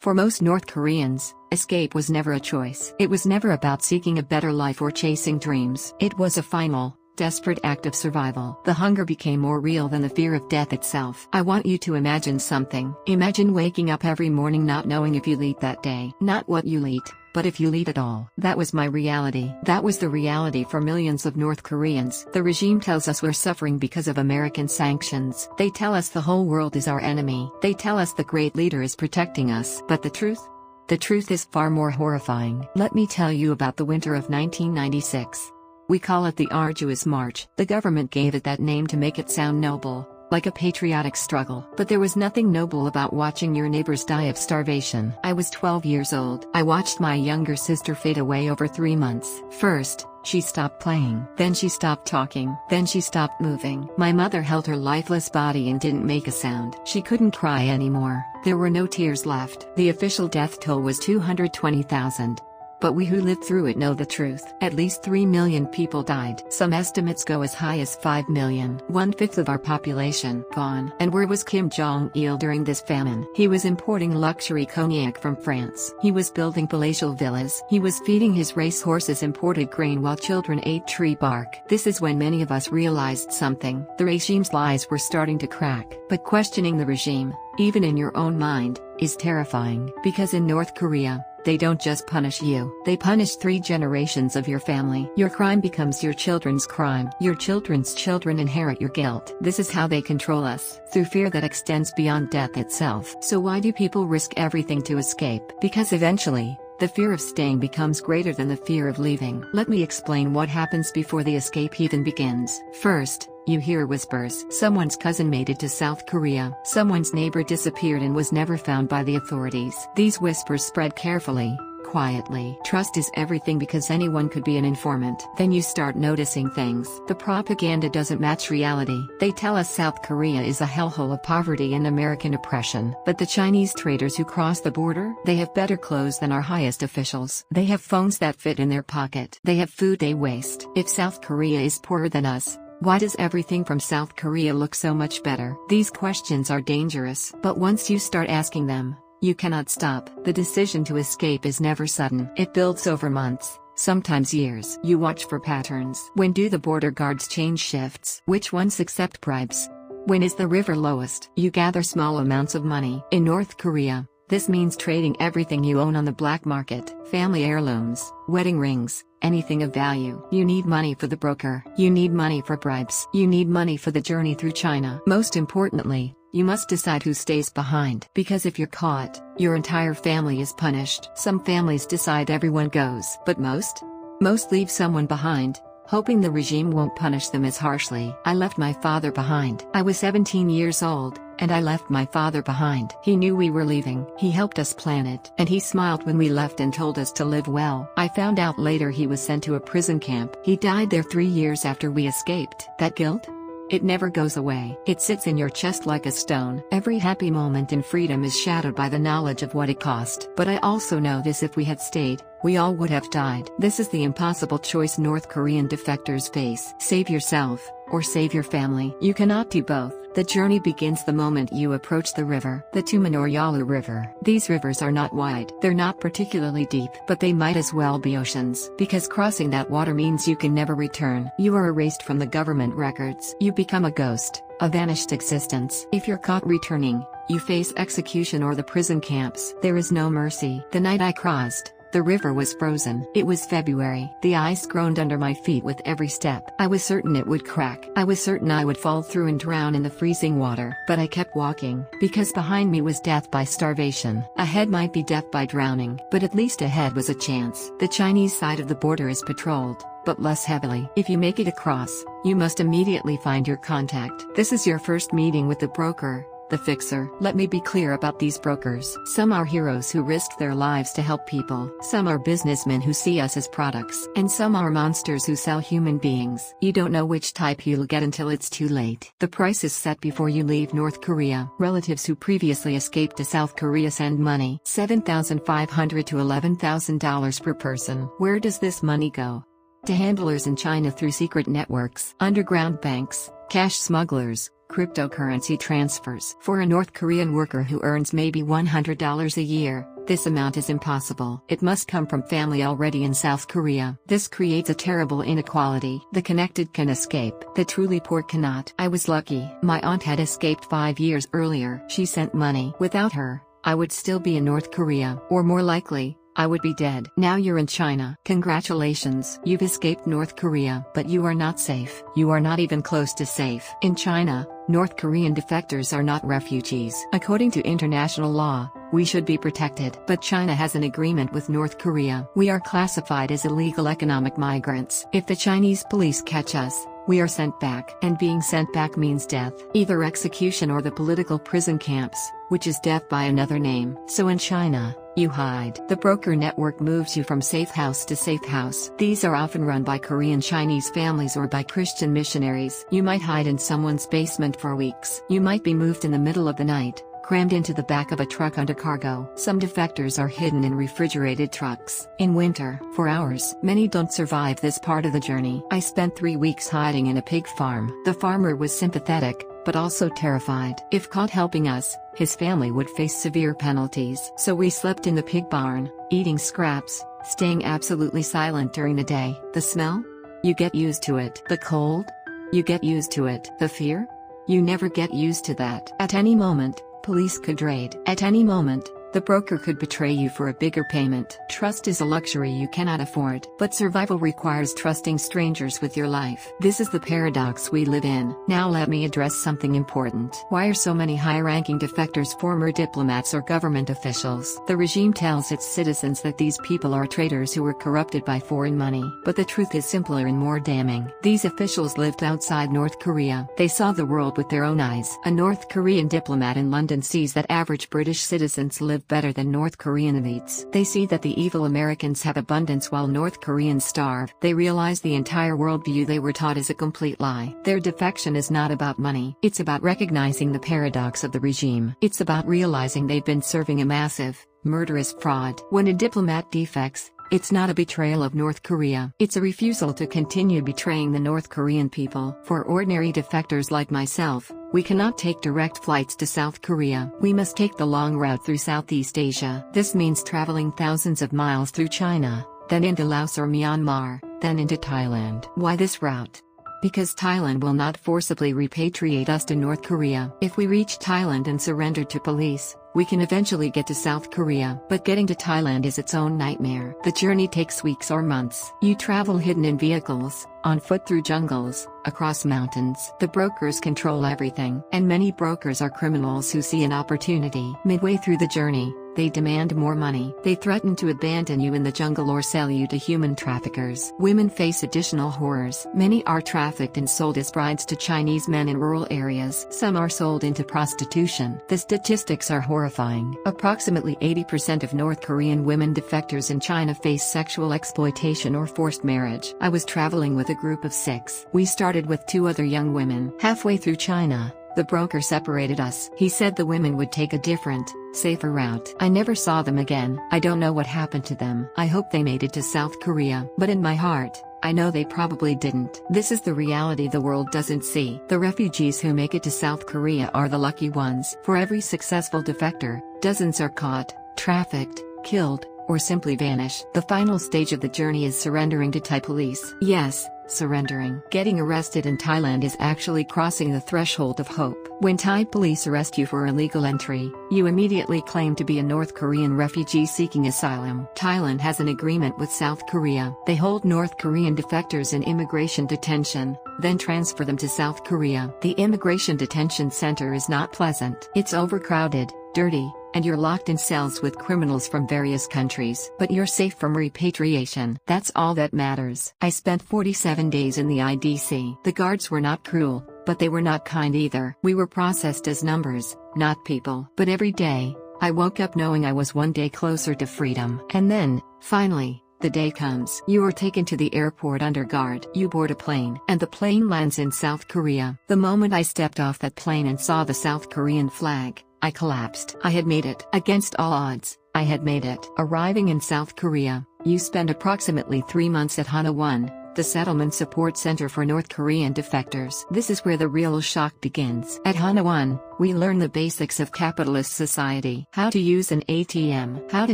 For most North Koreans, escape was never a choice. It was never about seeking a better life or chasing dreams. It was a final, desperate act of survival. The hunger became more real than the fear of death itself. I want you to imagine something. Imagine waking up every morning not knowing if you'll eat that day. Not what you'll eat, but if you'll eat at all. That was my reality. That was the reality for millions of North Koreans. The regime tells us we're suffering because of American sanctions. They tell us the whole world is our enemy. They tell us the great leader is protecting us. But the truth? The truth is far more horrifying. Let me tell you about the winter of 1996. We call it the Arduous March. The government gave it that name to make it sound noble, like a patriotic struggle. But there was nothing noble about watching your neighbors die of starvation. I was 12 years old. I watched my younger sister fade away over 3 months. First, she stopped playing. Then she stopped talking. Then she stopped moving. My mother held her lifeless body and didn't make a sound. She couldn't cry anymore. There were no tears left. The official death toll was 220,000. But we who lived through it know the truth. At least 3 million people died. Some estimates go as high as 5 million. 1/5 of our population gone. And where was Kim Jong Il during this famine? He was importing luxury cognac from France. He was building palatial villas. He was feeding his racehorses imported grain while children ate tree bark. This is when many of us realized something. The regime's lies were starting to crack. But questioning the regime, even in your own mind, is terrifying. Because in North Korea, they don't just punish you. They punish 3 generations of your family. Your crime becomes your children's crime. Your children's children inherit your guilt. This is how they control us, through fear that extends beyond death itself. So why do people risk everything to escape? Because eventually, the fear of staying becomes greater than the fear of leaving. Let me explain what happens before the escape even begins. First, you hear whispers. Someone's cousin made it to South Korea. Someone's neighbor disappeared and was never found by the authorities. These whispers spread carefully, quietly. Trust is everything because anyone could be an informant. Then you start noticing things. The propaganda doesn't match reality. They tell us South Korea is a hellhole of poverty and American oppression. But the Chinese traders who cross the border, they have better clothes than our highest officials. They have phones that fit in their pocket. They have food they waste. If South Korea is poorer than us, why does everything from South Korea look so much better? These questions are dangerous. But once you start asking them, you cannot stop. The decision to escape is never sudden. It builds over months, sometimes years. You watch for patterns. When do the border guards change shifts? Which ones accept bribes? When is the river lowest? You gather small amounts of money. In North Korea, this means trading everything you own on the black market. Family heirlooms, wedding rings, anything of value. You need money for the broker. You need money for bribes. You need money for the journey through China. Most importantly, you must decide who stays behind. Because if you're caught, your entire family is punished. Some families decide everyone goes. But most leave someone behind, hoping the regime won't punish them as harshly. I left my father behind. I was 17 years old, and I left my father behind. He knew we were leaving. He helped us plan it. And he smiled when we left and told us to live well. I found out later he was sent to a prison camp. He died there 3 years after we escaped. That guilt? It never goes away. It sits in your chest like a stone. Every happy moment in freedom is shadowed by the knowledge of what it cost. But I also know this: if we had stayed, we all would have died. This is the impossible choice North Korean defectors face. Save yourself, or save your family. You cannot do both. The journey begins the moment you approach the river, the Tumen or Yalu River. These rivers are not wide. They're not particularly deep, but they might as well be oceans. Because crossing that water means you can never return. You are erased from the government records. You become a ghost, a vanished existence. If you're caught returning, you face execution or the prison camps. There is no mercy. The night I crossed, the river was frozen. It was February. The ice groaned under my feet with every step. I was certain it would crack. I was certain I would fall through and drown in the freezing water. But I kept walking, because behind me was death by starvation. Ahead might be death by drowning, but at least ahead was a chance. The Chinese side of the border is patrolled, but less heavily. If you make it across, you must immediately find your contact. This is your first meeting with the broker, the fixer. Let me be clear about these brokers. Some are heroes who risked their lives to help people. Some are businessmen who see us as products. And some are monsters who sell human beings. You don't know which type you'll get until it's too late. The price is set before you leave North Korea. Relatives who previously escaped to South Korea send money. $7,500 to $11,000 per person. Where does this money go? To handlers in China through secret networks, underground banks, cash smugglers, cryptocurrency transfers. For a North Korean worker who earns maybe $100 a year, This amount is impossible. It must come from family already in South Korea. This creates a terrible inequality. The connected can escape. The truly poor cannot. I was lucky. My aunt had escaped 5 years earlier. She sent money. Without her, I would still be in North Korea. Or more likely, I would be dead. Now you're in China. Congratulations. You've escaped North Korea. But you are not safe. You are not even close to safe. In China, North Korean defectors are not refugees. According to international law, we should be protected. But China has an agreement with North Korea. We are classified as illegal economic migrants. If the Chinese police catch us, we are sent back. And being sent back means death. Either execution or the political prison camps, which is death by another name. So in China, you hide. The broker network moves you from safe house to safe house. These are often run by Korean Chinese families or by Christian missionaries. You might hide in someone's basement for weeks. You might be moved in the middle of the night, crammed into the back of a truck under cargo. Some defectors are hidden in refrigerated trucks. In winter, for hours. Many don't survive this part of the journey. I spent 3 weeks hiding in a pig farm. The farmer was sympathetic, but also terrified. If caught helping us, his family would face severe penalties. So we slept in the pig barn, eating scraps, staying absolutely silent during the day. The smell? You get used to it. The cold? You get used to it. The fear? You never get used to that. At any moment, police could raid. At any moment, the broker could betray you for a bigger payment. Trust is a luxury you cannot afford, but survival requires trusting strangers with your life. This is the paradox we live in. Now let me address something important. Why are so many high-ranking defectors former diplomats or government officials? The regime tells its citizens that these people are traitors who were corrupted by foreign money. But the truth is simpler and more damning. These officials lived outside North Korea. They saw the world with their own eyes. A North Korean diplomat in London sees that average British citizens live better than North Korean elites. They see that the evil Americans have abundance while North Koreans starve. They realize the entire worldview they were taught is a complete lie. Their defection is not about money. It's about recognizing the paradox of the regime. It's about realizing they've been serving a massive, murderous fraud. When a diplomat defects, it's not a betrayal of North Korea. It's a refusal to continue betraying the North Korean people. For ordinary defectors like myself, we cannot take direct flights to South Korea. We must take the long route through Southeast Asia. This means traveling thousands of miles through China, then into Laos or Myanmar, then into Thailand. Why this route? Because Thailand will not forcibly repatriate us to North Korea. If we reach Thailand and surrender to police, we can eventually get to South Korea. But getting to Thailand is its own nightmare. The journey takes weeks or months. You travel hidden in vehicles, on foot through jungles, across mountains. The brokers control everything. And many brokers are criminals who see an opportunity. Midway through the journey, they demand more money. They threaten to abandon you in the jungle or sell you to human traffickers. Women face additional horrors. Many are trafficked and sold as brides to Chinese men in rural areas. Some are sold into prostitution. The statistics are horrifying. Approximately 80% of North Korean women defectors in China face sexual exploitation or forced marriage. I was traveling with a group of 6. We started with 2 other young women. Halfway through China, the broker separated us. He said the women would take a different, safer route. I never saw them again. I don't know what happened to them. I hope they made it to South Korea. But in my heart, I know they probably didn't. This is the reality the world doesn't see. The refugees who make it to South Korea are the lucky ones. For every successful defector, dozens are caught, trafficked, killed, or simply vanish. The final stage of the journey is surrendering to Thai police. Yes, surrendering. Getting arrested in Thailand is actually crossing the threshold of hope. When Thai police arrest you for illegal entry, you immediately claim to be a North Korean refugee seeking asylum. Thailand has an agreement with South Korea. They hold North Korean defectors in immigration detention, then transfer them to South Korea. The immigration detention center is not pleasant. It's overcrowded, dirty, and you're locked in cells with criminals from various countries. But you're safe from repatriation. That's all that matters. I spent 47 days in the IDC. The guards were not cruel, but they were not kind either. We were processed as numbers, not people. But every day, I woke up knowing I was one day closer to freedom. And then, finally, the day comes. You are taken to the airport under guard. You board a plane, and the plane lands in South Korea. The moment I stepped off that plane and saw the South Korean flag, I collapsed. I had made it. Against all odds, I had made it. Arriving in South Korea, you spend approximately 3 months at Hanwha, the Settlement Support Center for North Korean defectors. This is where the real shock begins. At Hana 1, we learn the basics of capitalist society. How to use an ATM. How to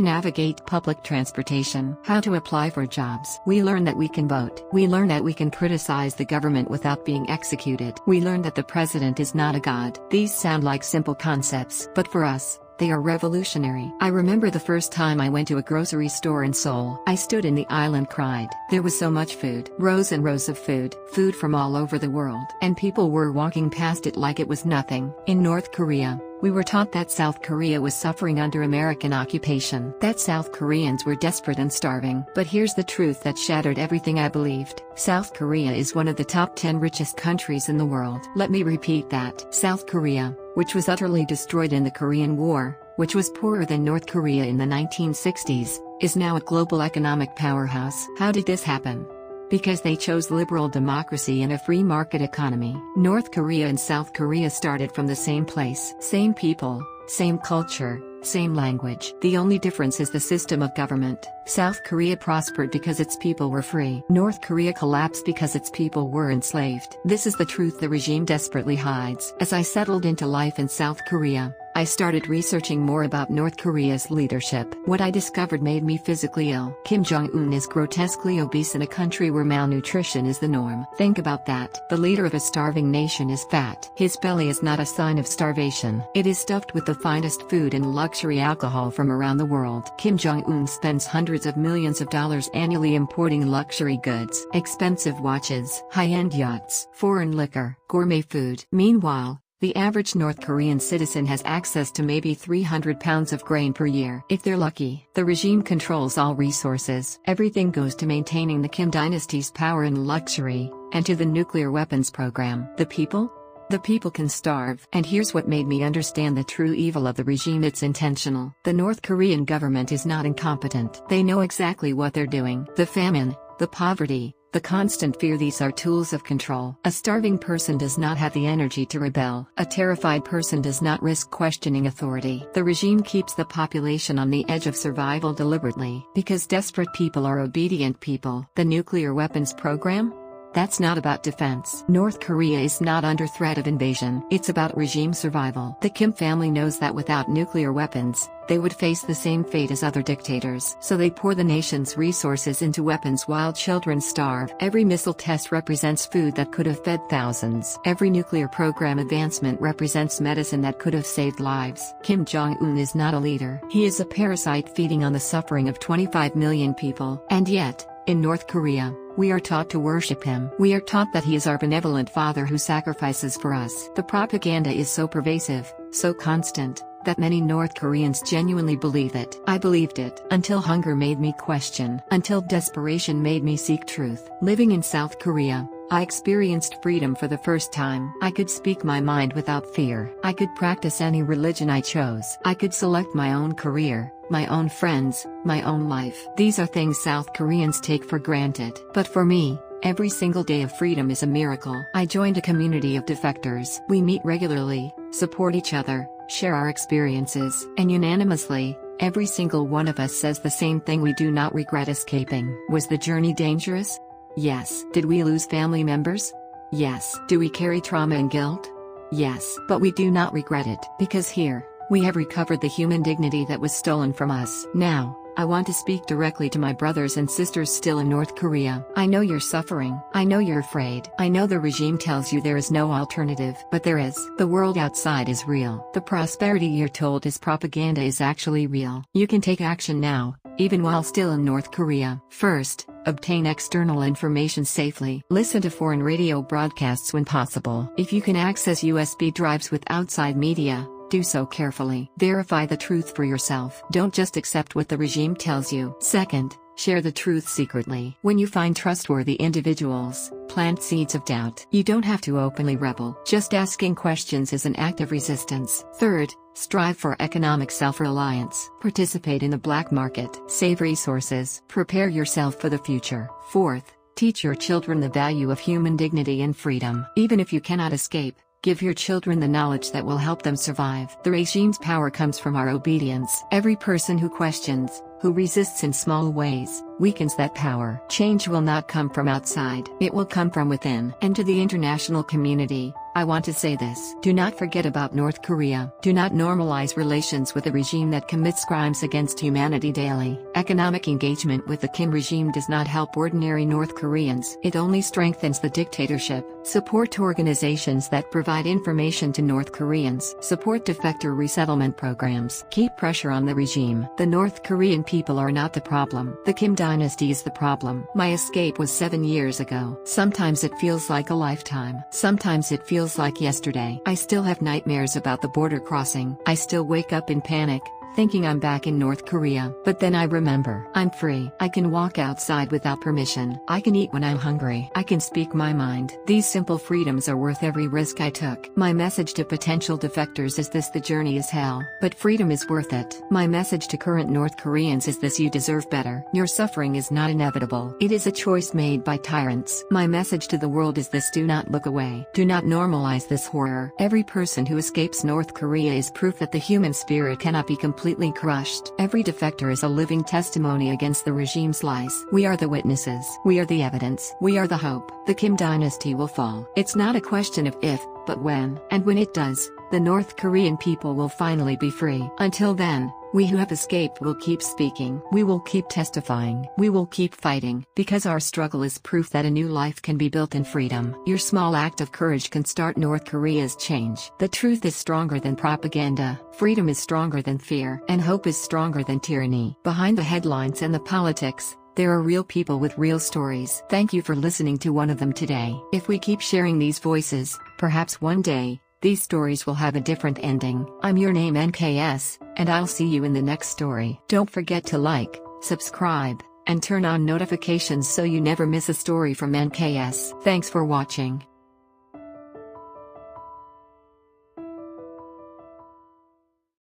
navigate public transportation. How to apply for jobs. We learn that we can vote. We learn that we can criticize the government without being executed. We learn that the president is not a god. These sound like simple concepts, but for us, they are revolutionary. I remember the first time I went to a grocery store in Seoul. I stood in the aisle and cried. There was so much food. Rows and rows of food. Food from all over the world. And people were walking past it like it was nothing. In North Korea, we were taught that South Korea was suffering under American occupation. That South Koreans were desperate and starving. But here's the truth that shattered everything I believed. South Korea is one of the top 10 richest countries in the world. Let me repeat that. South Korea, which was utterly destroyed in the Korean War, which was poorer than North Korea in the 1960s, is now a global economic powerhouse. How did this happen? Because they chose liberal democracy and a free market economy. North Korea and South Korea started from the same place. Same people, same culture, same language. The only difference is the system of government. South Korea prospered because its people were free. North Korea collapsed because its people were enslaved. This is the truth the regime desperately hides. As I settled into life in South Korea, I started researching more about North Korea's leadership. What I discovered made me physically ill. Kim Jong Il is grotesquely obese in a country where malnutrition is the norm. Think about that. The leader of a starving nation is fat. His belly is not a sign of starvation. It is stuffed with the finest food and luxury alcohol from around the world. Kim Jong Il spends hundreds of millions of dollars annually importing luxury goods, expensive watches, high-end yachts, foreign liquor, gourmet food. Meanwhile, the average North Korean citizen has access to maybe 300 pounds of grain per year. If they're lucky, the regime controls all resources. Everything goes to maintaining the Kim dynasty's power and luxury, and to the nuclear weapons program. The people? The people can starve. And here's what made me understand the true evil of the regime. It's intentional. The North Korean government is not incompetent. They know exactly what they're doing. The famine, the poverty, the constant fear, these are tools of control. A starving person does not have the energy to rebel. A terrified person does not risk questioning authority. The regime keeps the population on the edge of survival deliberately, because desperate people are obedient people. The nuclear weapons program? That's not about defense. North Korea is not under threat of invasion. It's about regime survival. The Kim family knows that without nuclear weapons, they would face the same fate as other dictators. So they pour the nation's resources into weapons while children starve. Every missile test represents food that could have fed thousands. Every nuclear program advancement represents medicine that could have saved lives. Kim Jong Il is not a leader. He is a parasite feeding on the suffering of 25 million people. And yet, in North Korea, we are taught to worship him. We are taught that he is our benevolent father who sacrifices for us. The propaganda is so pervasive, so constant, that many North Koreans genuinely believe it. I believed it until hunger made me question, until desperation made me seek truth. Living in South Korea, I experienced freedom for the first time. I could speak my mind without fear. I could practice any religion I chose. I could select my own career, my own friends, my own life. These are things South Koreans take for granted. But for me, every single day of freedom is a miracle. I joined a community of defectors. We meet regularly, support each other, share our experiences, and unanimously, every single one of us says the same thing: we do not regret escaping. Was the journey dangerous? Yes. Did we lose family members? Yes. Do we carry trauma and guilt? Yes. But we do not regret it, because here, we have recovered the human dignity that was stolen from us. Now, I want to speak directly to my brothers and sisters still in North Korea. I know you're suffering. I know you're afraid. I know the regime tells you there is no alternative, but there is. The world outside is real. The prosperity you're told is propaganda is actually real. You can take action now, even while still in North Korea. First, obtain external information safely. Listen to foreign radio broadcasts when possible. If you can access USB drives with outside media, do so carefully. Verify the truth for yourself. Don't just accept what the regime tells you. Second, share the truth secretly. When you find trustworthy individuals, plant seeds of doubt. You don't have to openly rebel. Just asking questions is an act of resistance. Third, strive for economic self-reliance. Participate in the black market. Save resources. Prepare yourself for the future. Fourth, teach your children the value of human dignity and freedom. Even if you cannot escape, give your children the knowledge that will help them survive. The regime's power comes from our obedience. Every person who questions, who resists in small ways, weakens that power. Change will not come from outside. It will come from within. And to the international community, I want to say this. Do not forget about North Korea. Do not normalize relations with a regime that commits crimes against humanity daily. Economic engagement with the Kim regime does not help ordinary North Koreans. It only strengthens the dictatorship. Support organizations that provide information to North Koreans. Support defector resettlement programs. Keep pressure on the regime. The North Korean people are not the problem. The Kim dynasty is the problem. My escape was 7 years ago. Sometimes it feels like a lifetime. Sometimes it feels like yesterday. I still have nightmares about the border crossing. I still wake up in panic, thinking I'm back in North Korea. But then I remember, I'm free. I can walk outside without permission. I can eat when I'm hungry. I can speak my mind. These simple freedoms are worth every risk I took. My message to potential defectors is this: the journey is hell, but freedom is worth it. My message to current North Koreans is this: you deserve better. Your suffering is not inevitable. It is a choice made by tyrants. My message to the world is this: do not look away. Do not normalize this horror. Every person who escapes North Korea is proof that the human spirit cannot be completely crushed. Every defector is a living testimony against the regime's lies. We are the witnesses. We are the evidence. We are the hope. The Kim dynasty will fall. It's not a question of if, but when. And when it does, the North Korean people will finally be free. Until then, we who have escaped will keep speaking. We will keep testifying. We will keep fighting, because our struggle is proof that a new life can be built in freedom. Your small act of courage can start North Korea's change. The truth is stronger than propaganda. Freedom is stronger than fear. And hope is stronger than tyranny. Behind the headlines and the politics, there are real people with real stories. Thank you for listening to one of them today. If we keep sharing these voices, perhaps one day, these stories will have a different ending. I'm your name NKS, and I'll see you in the next story. Don't forget to like, subscribe, and turn on notifications so you never miss a story from NKS. Thanks for watching.